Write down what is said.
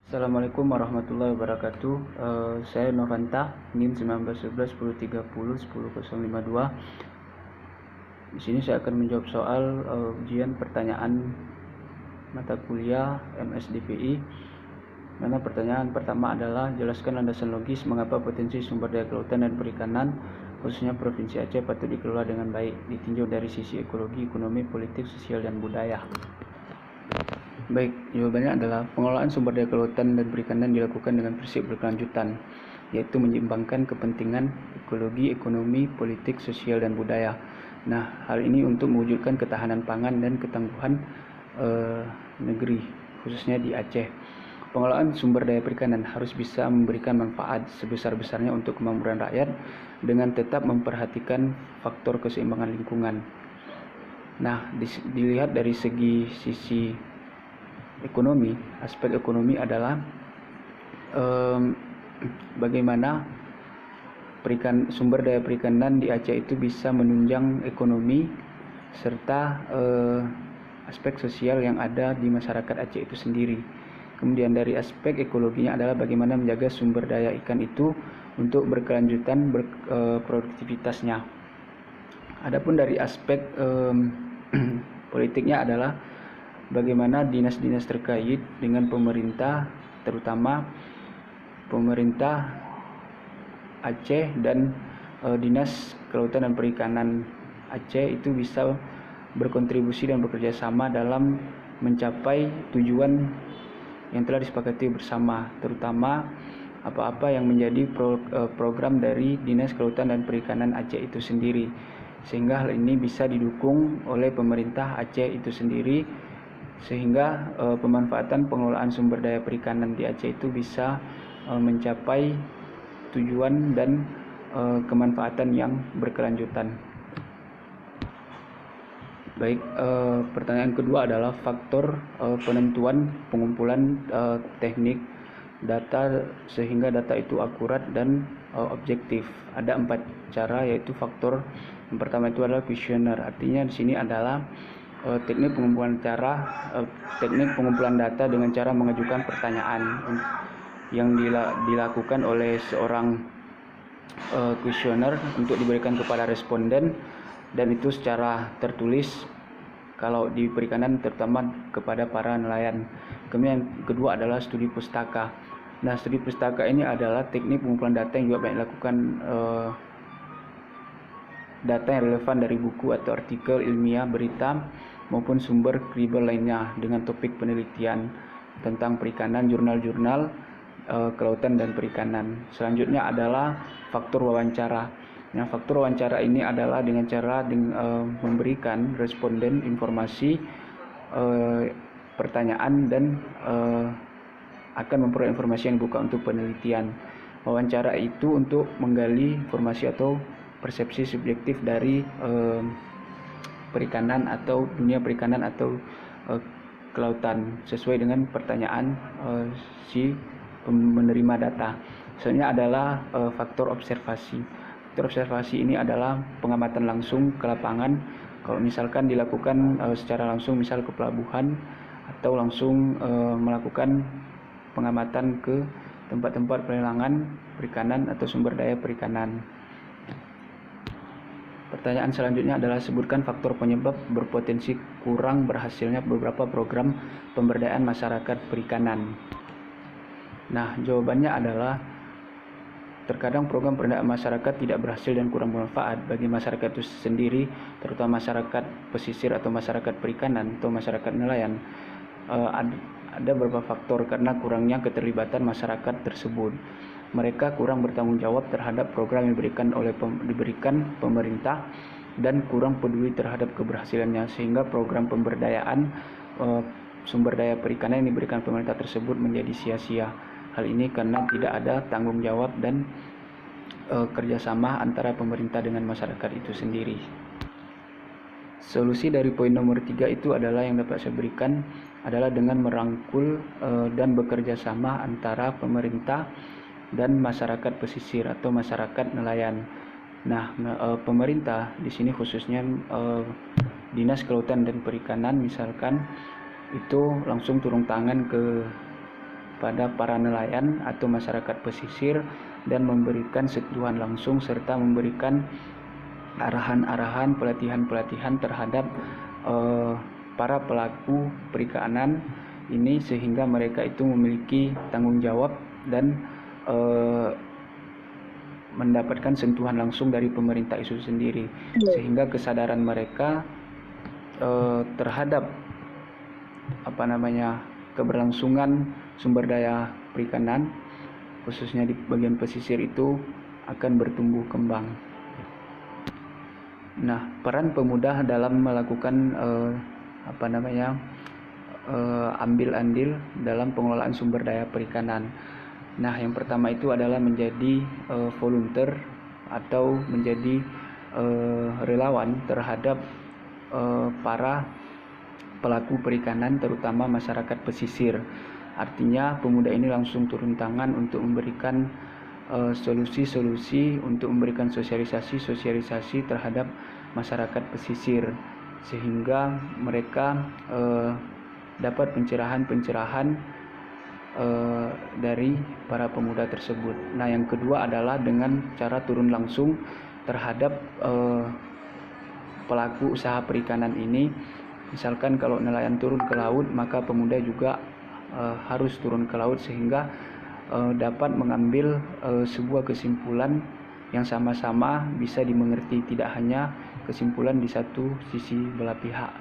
Assalamualaikum warahmatullahi wabarakatuh. Saya Novanta, NIM 1911 1030 1052. Di sini saya akan menjawab soal ujian pertanyaan mata kuliah MSDPI. Mana pertanyaan pertama adalah jelaskan landasan logis mengapa potensi sumber daya kelautan dan perikanan khususnya Provinsi Aceh patut dikelola dengan baik, ditinjau dari sisi ekologi, ekonomi, politik, sosial, dan budaya. Baik, jawabannya adalah pengelolaan sumber daya kelautan dan perikanan dilakukan dengan prinsip berkelanjutan, yaitu menyeimbangkan kepentingan ekologi, ekonomi, politik, sosial, dan budaya. Nah, hal ini untuk mewujudkan ketahanan pangan dan ketangguhan negeri, khususnya di Aceh. Pengelolaan sumber daya perikanan harus bisa memberikan manfaat sebesar-besarnya untuk kemakmuran rakyat dengan tetap memperhatikan faktor keseimbangan lingkungan. Nah, dilihat dari sisi ekonomi, aspek ekonomi adalah bagaimana sumber daya perikanan di Aceh itu bisa menunjang ekonomi serta aspek sosial yang ada di masyarakat Aceh itu sendiri. Kemudian dari aspek ekologinya adalah bagaimana menjaga sumber daya ikan itu untuk berkelanjutan produktivitasnya. Adapun dari aspek politiknya adalah bagaimana dinas-dinas terkait dengan pemerintah, terutama pemerintah Aceh dan Dinas Kelautan dan Perikanan Aceh itu bisa berkontribusi dan bekerja sama dalam mencapai tujuan yang telah disepakati bersama, terutama apa-apa yang menjadi program dari Dinas Kelautan dan Perikanan Aceh itu sendiri, sehingga hal ini bisa didukung oleh pemerintah Aceh itu sendiri, sehingga pemanfaatan pengelolaan sumber daya perikanan di Aceh itu bisa mencapai tujuan dan kemanfaatan yang berkelanjutan. Baik, pertanyaan kedua adalah faktor penentuan pengumpulan teknik data sehingga data itu akurat dan objektif. Ada 4 cara, yaitu faktor yang pertama itu adalah kuesioner. Artinya di sini adalah teknik pengumpulan data dengan cara mengajukan pertanyaan yang dilakukan oleh seorang kuesioner untuk diberikan kepada responden, dan itu secara tertulis kalau di perikanan terutama kepada para nelayan. Kemudian yang kedua adalah studi pustaka. Nah, studi pustaka ini adalah teknik pengumpulan data yang juga banyak dilakukan, data yang relevan dari buku atau artikel ilmiah, berita maupun sumber kredibel lainnya dengan topik penelitian tentang perikanan, jurnal-jurnal kelautan dan perikanan. Selanjutnya adalah faktor wawancara. Nah, faktor wawancara ini adalah dengan cara memberikan responden informasi pertanyaan dan akan memperoleh informasi yang dibuka untuk penelitian. Wawancara itu untuk menggali informasi atau persepsi subjektif dari perikanan atau dunia perikanan atau kelautan sesuai dengan pertanyaan si menerima data. Selanjutnya adalah faktor observasi. Faktor observasi ini adalah pengamatan langsung ke lapangan. Kalau misalkan dilakukan secara langsung, misal ke pelabuhan, atau langsung melakukan pengamatan ke tempat-tempat pelelangan perikanan atau sumber daya perikanan. Pertanyaan selanjutnya adalah sebutkan faktor penyebab berpotensi kurang berhasilnya beberapa program pemberdayaan masyarakat perikanan. Nah, jawabannya adalah terkadang program pemberdayaan masyarakat tidak berhasil dan kurang bermanfaat bagi masyarakat itu sendiri, terutama masyarakat pesisir atau masyarakat perikanan atau masyarakat nelayan. Ada beberapa faktor karena kurangnya keterlibatan masyarakat tersebut. Mereka kurang bertanggung jawab terhadap program yang diberikan pemerintah dan kurang peduli terhadap keberhasilannya, sehingga program pemberdayaan sumber daya perikanan yang diberikan pemerintah tersebut menjadi sia-sia. Hal ini karena tidak ada tanggung jawab dan kerjasama antara pemerintah dengan masyarakat itu sendiri. Solusi dari poin nomor 3 itu adalah yang dapat saya berikan adalah dengan merangkul dan bekerja sama antara pemerintah dan masyarakat pesisir atau masyarakat nelayan. Nah, pemerintah di sini khususnya Dinas Kelautan dan Perikanan misalkan itu langsung turun tangan ke pada para nelayan atau masyarakat pesisir dan memberikan sentuhan langsung serta memberikan arahan-arahan, pelatihan-pelatihan terhadap para pelaku perikanan ini, sehingga mereka itu memiliki tanggung jawab dan mendapatkan sentuhan langsung dari pemerintah itu sendiri, sehingga kesadaran mereka terhadap keberlangsungan sumber daya perikanan khususnya di bagian pesisir itu akan bertumbuh kembang. Nah, peran pemuda dalam melakukan ambil andil dalam pengelolaan sumber daya perikanan. Nah, yang pertama itu adalah menjadi volunteer atau menjadi relawan terhadap para pelaku perikanan, terutama masyarakat pesisir. Artinya pemuda ini langsung turun tangan untuk memberikan solusi-solusi, untuk memberikan sosialisasi terhadap masyarakat pesisir, sehingga mereka dapat pencerahan dari para pemuda tersebut. Nah, yang kedua adalah dengan cara turun langsung terhadap pelaku usaha perikanan ini. Misalkan kalau nelayan turun ke laut, maka pemuda juga harus turun ke laut, sehingga dapat mengambil sebuah kesimpulan yang sama-sama bisa dimengerti, tidak hanya kesimpulan di satu sisi belah pihak.